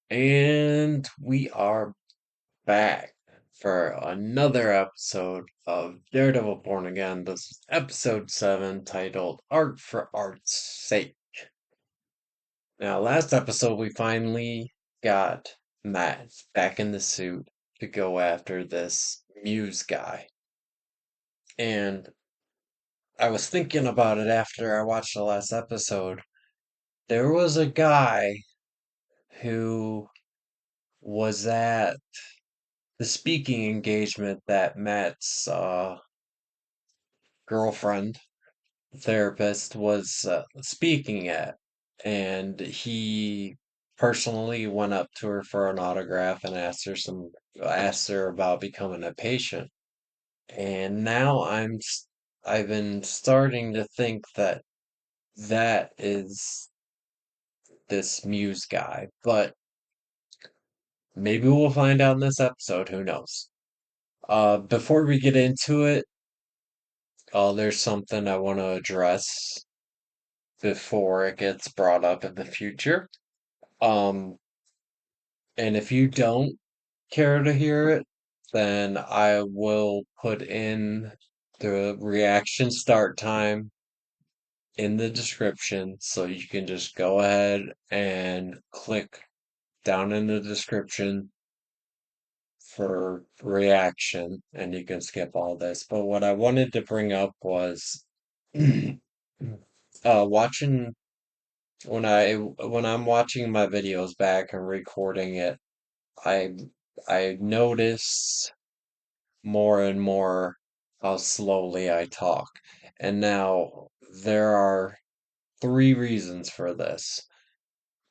And we are back for another episode of Daredevil Born Again. This is episode 7 titled Art for Art's Sake. Now, last episode we finally got Matt back in the suit to go after this Muse guy. And I was thinking about it after I watched the last episode. There was a guy who was at the speaking engagement that Matt's girlfriend, therapist, was speaking at, and he personally went up to her for an autograph and asked her about becoming a patient. And now I've been starting to think that that is this Muse guy, but maybe we'll find out in this episode. Who knows? Before we get into it, there's something I want to address before it gets brought up in the future. Um, and if you don't care to hear it, then I will put in the reaction start time in the description so you can just go ahead and click down in the description for reaction and you can skip all this. But what I wanted to bring up was watching when I'm watching my videos back and recording it, I I notice more and more how slowly I talk. And now there are three reasons for this.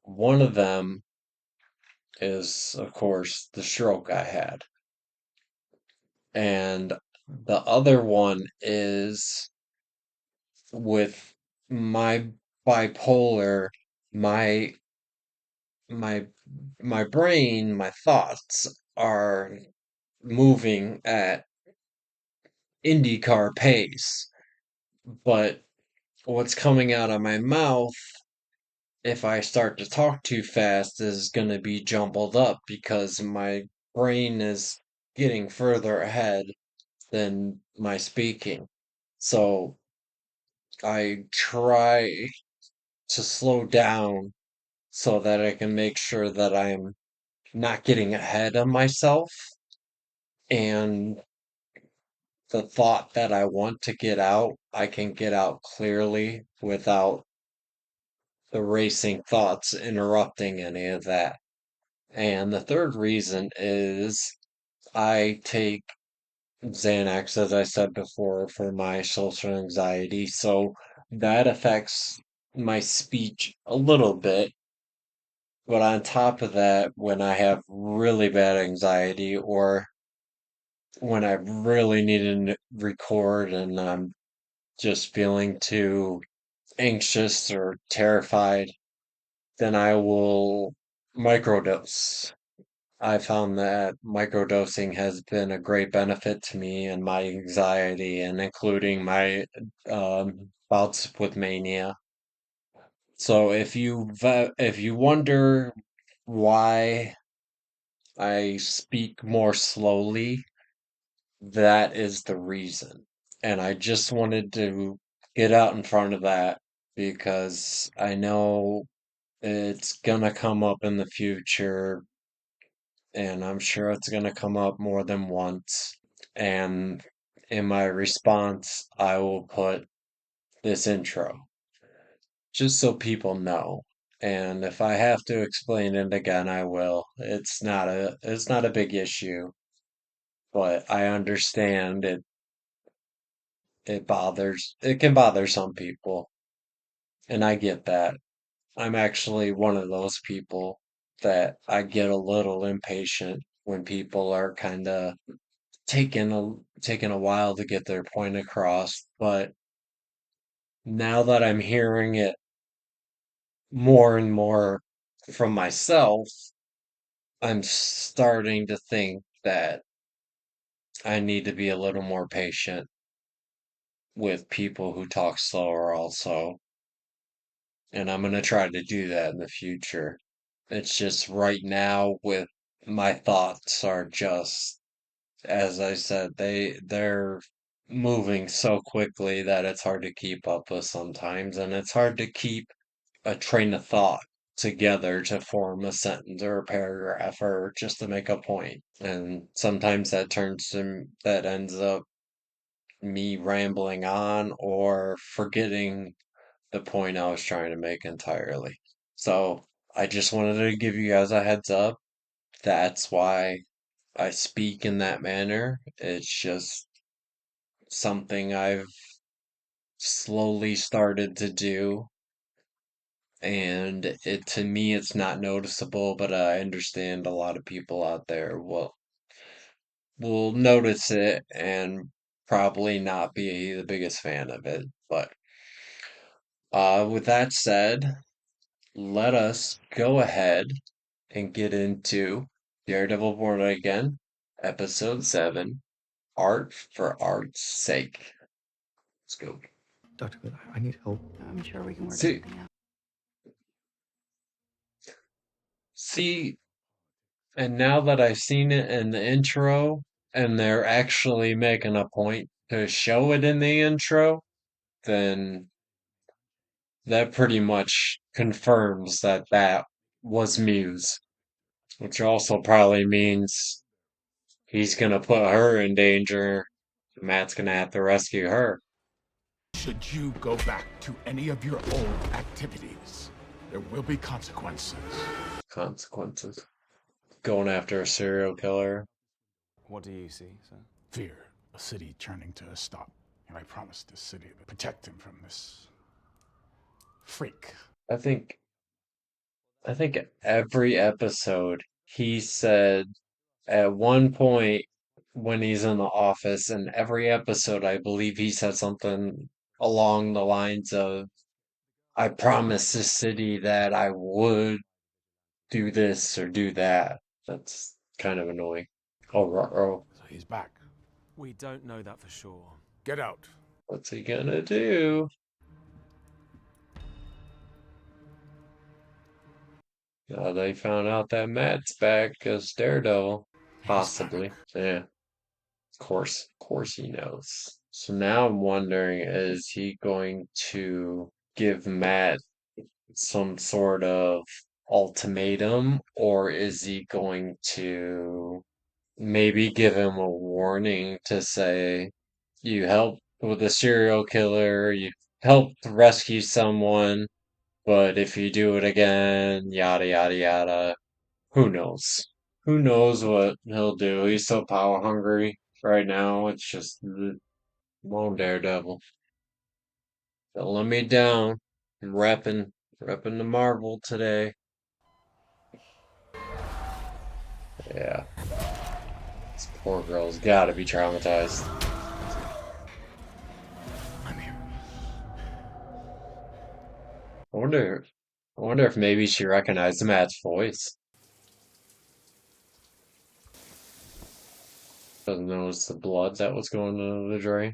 One of them is, of course, the stroke I had. And the other one is with my bipolar, my my my brain, my thoughts are moving at IndyCar pace, but what's coming out of my mouth if I start to talk too fast is going to be jumbled up because my brain is getting further ahead than my speaking. So I try to slow down so that I can make sure that I'm not getting ahead of myself and the thought that I want to get out, I can get out clearly without the racing thoughts interrupting any of that. And the third reason is I take Xanax, as I said before, for my social anxiety. So that affects my speech a little bit. But on top of that, when I have really bad anxiety or when I really need to record and I'm just feeling too anxious or terrified, then I will microdose. I found that microdosing has been a great benefit to me and my anxiety, and including my bouts with mania. So if you wonder why I speak more slowly, that is the reason. And I just wanted to get out in front of that because I know it's gonna come up in the future, and I'm sure it's gonna come up more than once. And in my response, I will put this intro just so people know. And if I have to explain it again, I will. It's not a big issue, but I understand it can bother some people, and I get that. I'm actually one of those people that I get a little impatient when people are kind of taking a while to get their point across, but now that I'm hearing it more and more from myself, I'm starting to think that I need to be a little more patient with people who talk slower also, and I'm going to try to do that in the future. It's just right now with my thoughts are just, as I said, they're moving so quickly that it's hard to keep up with sometimes, and it's hard to keep a train of thought together to form a sentence or a paragraph or just to make a point. And sometimes that ends up me rambling on or forgetting the point I was trying to make entirely. So I just wanted to give you guys a heads up. That's why I speak in that manner. It's just something I've slowly started to do. And it to me it's not noticeable, but I understand a lot of people out there will notice it and probably not be the biggest fan of it. But with that said, let us go ahead and get into Daredevil Born Again, Episode 7, Art for Art's Sake. Let's go. Dr. Good, I need help. I'm sure we can work See, something out. see, and now that I've seen it in the intro, and they're actually making a point to show it in the intro, then that pretty much confirms that that was Muse, which also probably means he's gonna put her in danger. Matt's gonna have to rescue her. Should you go back to any of your old activities, there will be consequences. Consequences. Going after a serial killer. What do you see, sir? Fear, a city turning to a stop. And I promised this city to protect him from this freak. I think I think every episode he said at one point when he's in the office, in every episode I believe he said something along the lines of, I promised this city that I would do this or do that. That's kind of annoying. Oh, oh, So he's back. We don't know that for sure. Get out. what's he gonna do? They found out that Matt's back as Daredevil. Possibly. Yeah, of course he knows. So now I'm wondering, is he going to give Matt some sort of ultimatum, or is he going to maybe give him a warning to say, you helped with a serial killer, you helped rescue someone, but if you do it again, yada yada yada. Who knows? Who knows what he'll do? He's so power hungry right now. It's just lone Daredevil. Don't let me down. I'm repping the Marvel today. Yeah, this poor girl's gotta be traumatized. I'm here. I wonder, I wonder if maybe she recognized Matt's voice. Doesn't know it's the blood that was going into the drain.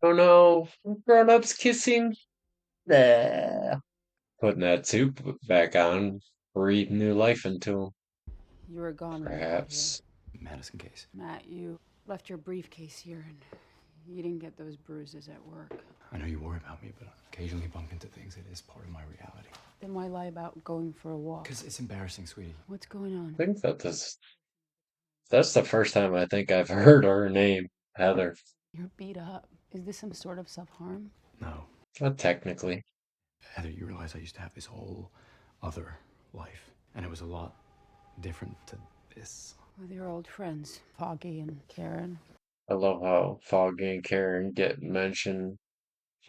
Oh no, grown-ups kissing. Nah. Putting that suit back on, breathe new life into him. You were gone when I got here. Perhaps. Madison case. Matt, you left your briefcase here and you didn't get those bruises at work. I know you worry about me, but I occasionally bump into things. It is part of my reality. Then why lie about going for a walk? Because it's embarrassing, sweetie. What's going on? I think that's the first time I think I've heard her name, Heather. You're beat up. Is this some sort of self-harm? No. Not technically. Heather, you realize I used to have this whole other life, and it was a lot different to this. With your old friends, Foggy and Karen. I love how Foggy and Karen get mentioned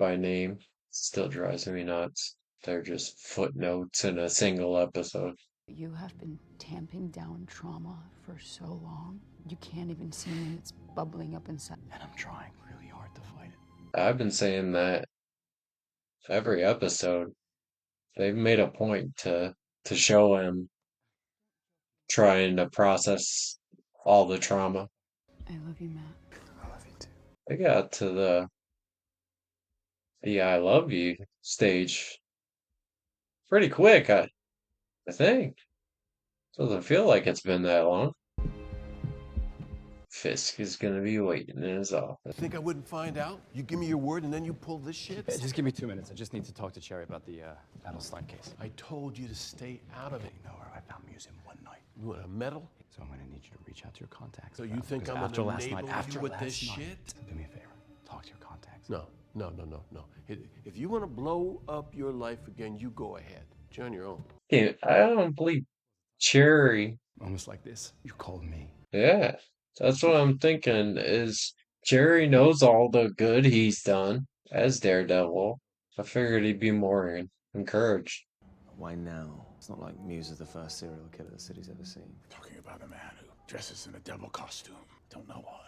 by name. Still drives me nuts. They're just footnotes in a single episode. You have been tamping down trauma for so long. You can't even see when it's bubbling up inside. And I'm trying really hard to fight it. I've been saying that every episode. They've made a point to show him trying to process all the trauma. I love you, Matt. I love you too. They got to the I love you stage pretty quick, I think. Doesn't feel like it's been that long. Fisk is gonna be waiting in his office. Think I wouldn't find out? You give me your word and then you pull this shit? Yeah, just give me 2 minutes. I just need to talk to Cherry about the Adelstein case. I told you to stay out of it. You know her. I found Museum one night. You want a medal? So I'm gonna need you to reach out to your contacts. So you think because I'm after gonna last night, enable after you with last this night, shit? do me a favor. Talk to your contacts. No. If you want to blow up your life again, you go ahead. You're on your own. Yeah, I don't believe Cherry. Almost like this. You called me. Yeah, that's what I'm thinking is Jerry knows all the good he's done as Daredevil. I figured he'd be more encouraged. Why now? It's not like Muse is the first serial killer the city's ever seen. Talking about a man who dresses in a devil costume. Don't know why.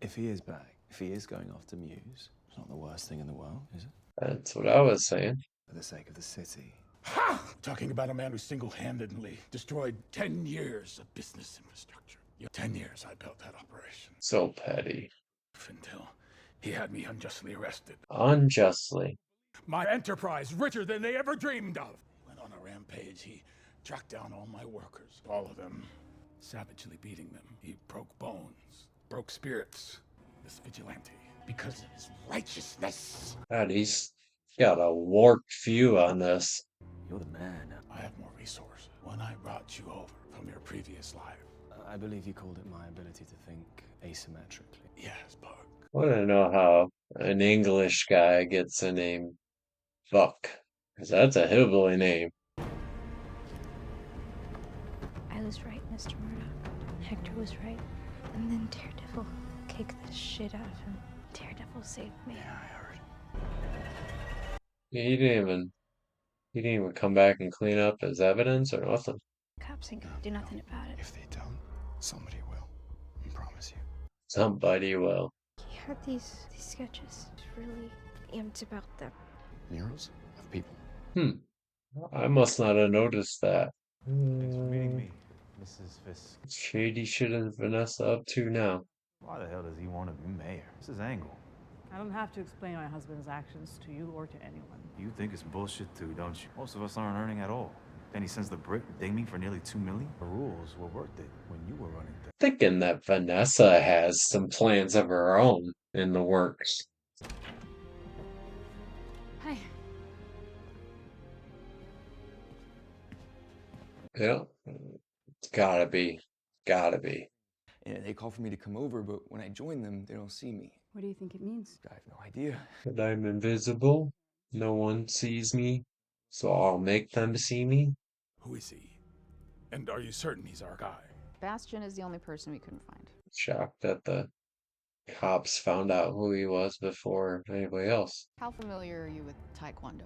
If he is back, if he is going after Muse, it's not the worst thing in the world, is it? That's what I was saying. For the sake of the city. Ha! Talking about a man who single-handedly destroyed 10 years of business infrastructure. 10 years I built that operation. So petty. Until he had me unjustly arrested. Unjustly. My enterprise richer than they ever dreamed of. He went on a rampage. He tracked down all my workers. All of them. Savagely beating them. He broke bones. Broke spirits. This vigilante. Because of his righteousness. God, he's got a warped view on this. You're the man. I have more resources. When I brought you over from your previous life. I believe you called it my ability to think asymmetrically. Yes, Buck. I want to know how an English guy gets the name Buck. Because that's a hillbilly name. I was right, Mr. Murdoch. Hector was right. And then Daredevil kicked the shit out of him. Daredevil saved me. Yeah, I heard. He didn't even come back and clean up his evidence or nothing. Cops ain't gonna do nothing about it. If they don't, somebody will. I promise you. Somebody will. He had these sketches. I was really amped about them. Murals of people. I must not have noticed that. Thanks for meeting me, Mrs. Fisk. Shady shit is Vanessa up to now? Why the hell does he want to be mayor? This is Angle. I don't have to explain my husband's actions to you or to anyone. You think it's bullshit too, don't you? Most of us aren't earning at all. Then he sends the brick ding me for nearly $2 million. The rules were worth it when you were running things. Thinking that Vanessa has some plans of her own in the works. Hi. Yeah, it's gotta be. Gotta be. And they call for me to come over, but when I join them, they don't see me. What do you think it means? I have no idea. But I'm invisible. No one sees me. So I'll make them see me. Who is he? And are you certain he's our guy? Bastion is the only person we couldn't find. Shocked that the cops found out who he was before anybody else. How familiar are you with Taekwondo?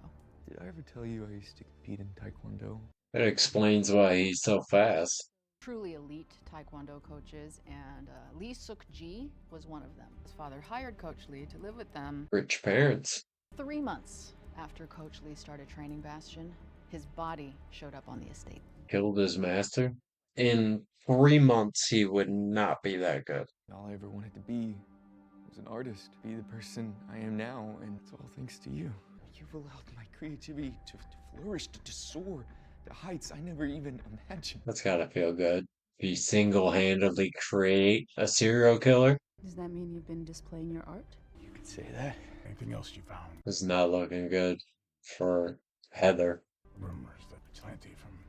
Did I ever tell you I used to compete in Taekwondo? That explains why he's so fast. Truly elite Taekwondo coaches, and Lee Suk-ji was one of them. His father hired Coach Lee to live with them. Rich parents. 3 months after Coach Lee started training Bastion, his body showed up on the estate. Killed his master. In 3 months, he would not be that good. All I ever wanted to be was an artist, be the person I am now, and it's all thanks to you. You've allowed my creativity to flourish, to soar to heights I never even imagined. That's gotta feel good. He single-handedly create a serial killer. Does that mean you've been displaying your art? You could say that. Anything else you found? It's not looking good for Heather. Rumors that vigilante from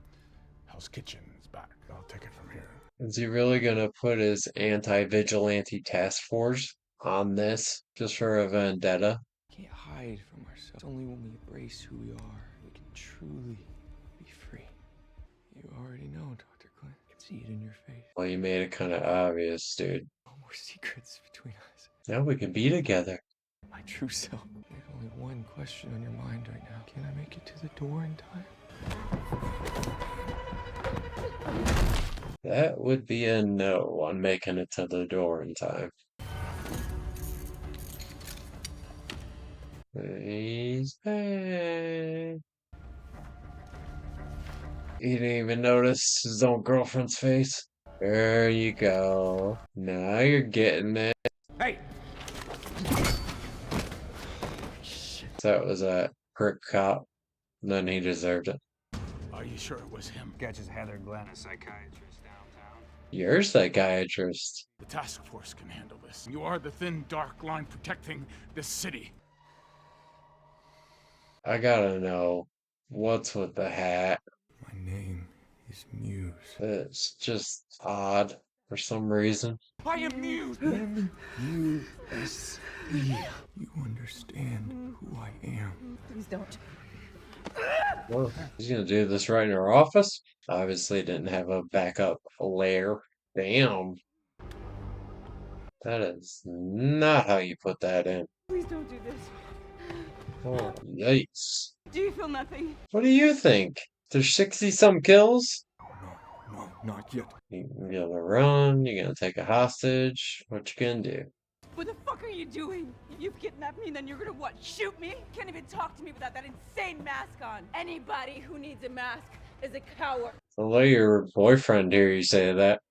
Hell's Kitchen is back. I'll take it from here. Is he really gonna put his anti-vigilante task force on this just for a vendetta? We can't hide from ourselves. It's only when we embrace who we are we can truly be free. You already know, Dr. Clint. I can see it in your face. Well, you made it kind of obvious, dude. No more secrets between us. Now we can be together. My true self. There's only one question on your mind right now. Can I make it to the door in time? That would be a no on making it to the door in time. He's back. He didn't even notice his own girlfriend's face. There you go. Now you're getting it. Hey! That was a prick cop then he deserved it. Are you sure it was him? Catches Heather Glenn, a psychiatrist downtown. You're a psychiatrist. The task force can handle this. You are the thin, dark line protecting this city. I gotta know what's with the hat. My name is Muse. It's just odd for some reason. I am Muse! M-U-S-E. You understand who I am. Please don't. Well, he's gonna do this right in her office. Obviously didn't have a backup lair. Damn. That is not how you put that in. Please don't do this. Oh, yikes. Do you feel nothing? What do you think? There's 60 some kills? No, not yet. You gonna run? You gonna take a hostage? What you gonna do? What the fuck are you doing? You've kidnapped me and then you're gonna what, shoot me? Can't even talk to me without that insane mask on. Anybody who needs a mask is a coward. I'll let your boyfriend hear you say that.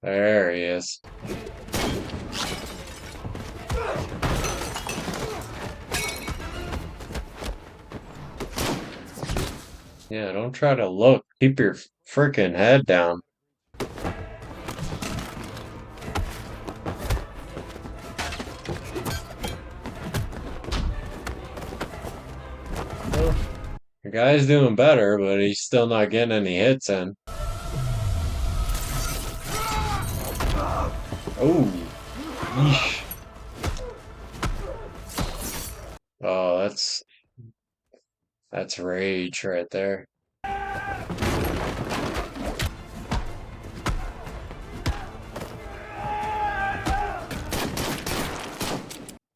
There he is. Yeah, don't try to look. Keep your freaking head down. Well, the guy's doing better, but he's still not getting any hits in. Oh, yeesh. Oh, that's rage right there.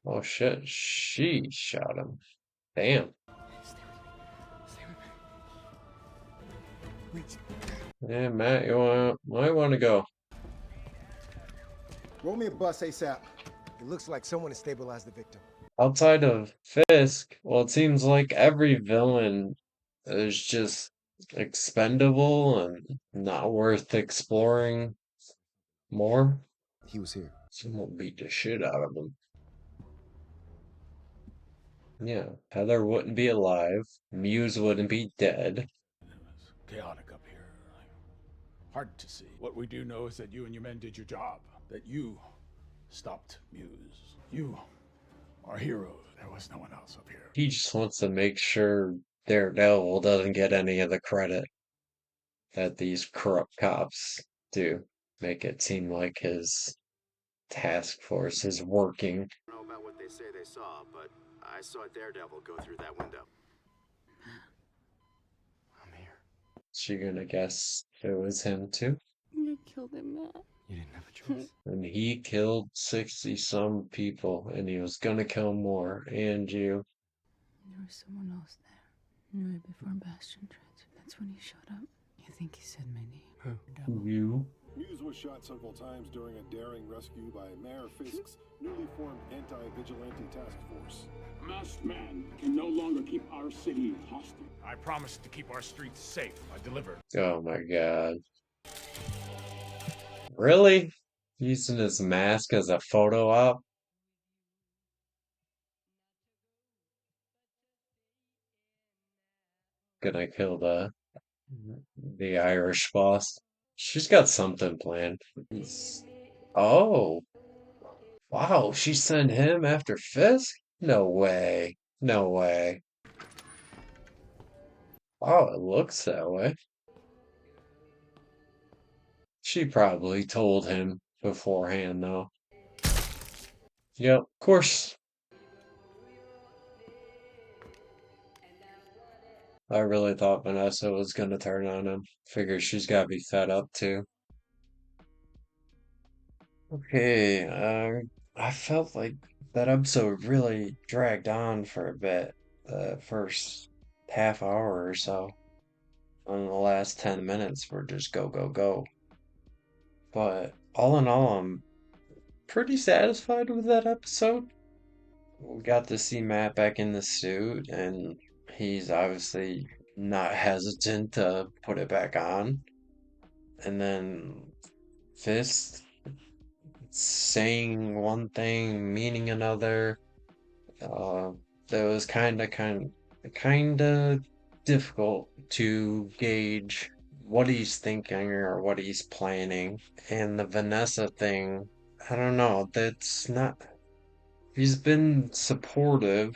Oh shit, she shot him. Damn. Yeah, Matt, might want to go. Roll me a bus ASAP. It looks like someone has stabilized the victim. Outside of Fisk, well, it seems like every villain is just expendable and not worth exploring more. He was here. Someone beat the shit out of him. Yeah, Heather wouldn't be alive. Muse wouldn't be dead. It was chaotic up here. Hard to see. What we do know is that you and your men did your job. That you stopped Muse. You are heroes. There was no one else up here. He just wants to make sure Daredevil doesn't get any of the credit that these corrupt cops do. Make it seem like his task force is working. I don't know about what they say they saw, but I saw Daredevil go through that window. I'm here. She gonna guess it was him too? You killed him, Matt. You didn't have a choice. And he killed 60 some people, and he was gonna kill more, and you. There was someone else there. Knew it before Bastion transferred. That's when he showed up. You think he said my name? Who? You? Muse was shot several times during a daring rescue by Mayor Fisk's newly formed anti-vigilante task force. A masked man can no longer keep our city hostage. I promised to keep our streets safe. I delivered. Oh my god. Really? Using his mask as a photo op? Gonna kill the Irish boss. She's got something planned. Oh. Wow, she sent him after Fisk? No way. No way. Wow, it looks that way. She probably told him beforehand, though. Yep, of course. I really thought Vanessa was gonna turn on him. Figure she's gotta be fed up too. Okay, I felt like that episode really dragged on for a bit. The first half hour or so. And the last 10 minutes were just go, go, go. But all in all, I'm pretty satisfied with that episode. We got to see Matt back in the suit, and he's obviously not hesitant to put it back on. And then Fist saying one thing, meaning another. that was kind of difficult to gauge what he's thinking or what he's planning. And the Vanessa thing, I don't know, that's not, he's been supportive,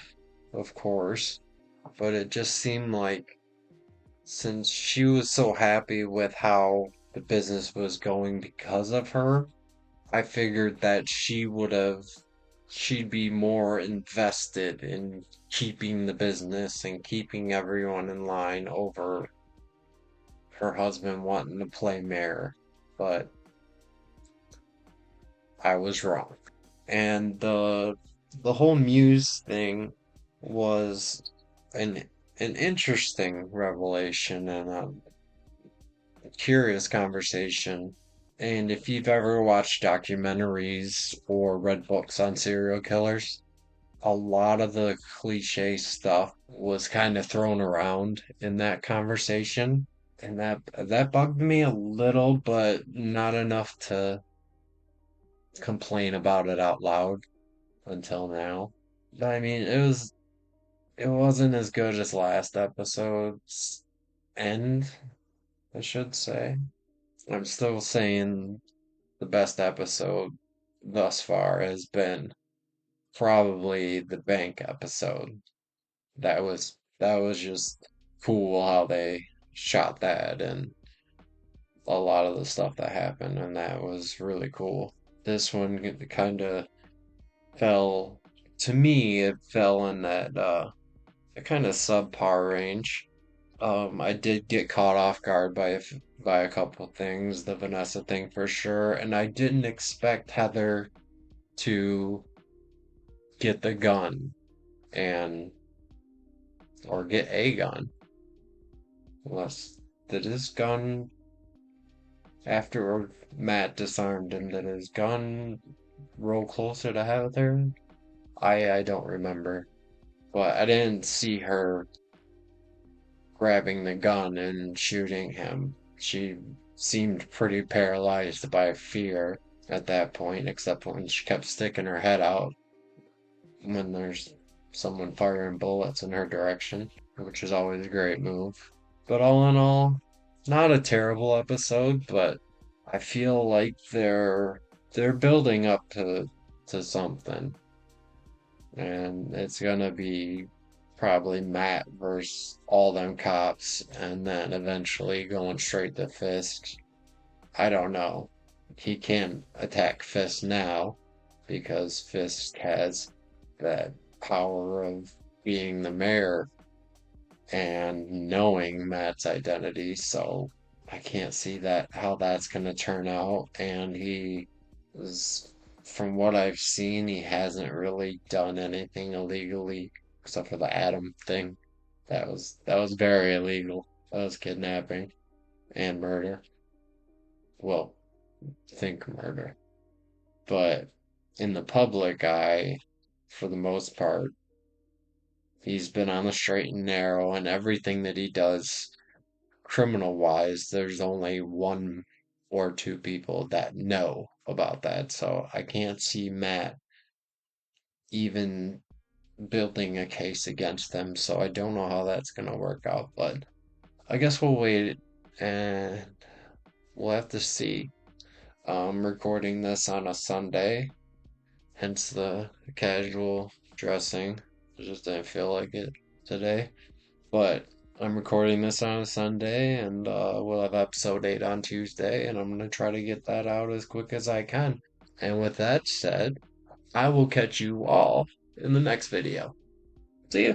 of course, but it just seemed like since she was so happy with how the business was going because of her, I figured that she'd be more invested in keeping the business and keeping everyone in line over her husband wanting to play mayor. But I was wrong. And the whole Muse thing was an interesting revelation and a curious conversation. And if you've ever watched documentaries or read books on serial killers, a lot of the cliche stuff was kind of thrown around in that conversation. And that bugged me a little, but not enough to complain about it out loud until now. But I mean, it wasn't as good as last episode's end, I should say. I'm still saying the best episode thus far has been probably the bank episode. That was just cool how they shot that and a lot of the stuff that happened, and that was really cool. This one kind of fell, to me, it fell in that kind of subpar range. I did get caught off guard by a couple things, the Vanessa thing for sure, and I didn't expect Heather to get the gun and or get a gun. Unless did his gun after Matt disarmed him, did his gun roll closer to Heather? I don't remember. But I didn't see her grabbing the gun and shooting him. She seemed pretty paralyzed by fear at that point, except when she kept sticking her head out when there's someone firing bullets in her direction, which is always a great move. But all in all, not a terrible episode, but I feel like they're building up to something. And it's gonna be probably Matt versus all them cops, and then eventually going straight to Fisk. I don't know. He can't attack Fisk now because Fisk has that power of being the mayor and knowing Matt's identity, so I can't see that how that's gonna turn out. And he is, from what I've seen, he hasn't really done anything illegally except for the Adam thing. That was very illegal. That was kidnapping and murder. Well, think murder. But in the public eye, for the most part, he's been on the straight and narrow, and everything that he does criminal wise, there's only one or two people that know about that. So I can't see Matt even building a case against them. So I don't know how that's going to work out. But I guess we'll wait and we'll have to see. Recording this on a Sunday, hence the casual dressing. I just didn't feel like it today. But I'm recording this on a Sunday, and we'll have episode 8 on Tuesday, and I'm going to try to get that out as quick as I can. And with that said, I will catch you all in the next video. See ya!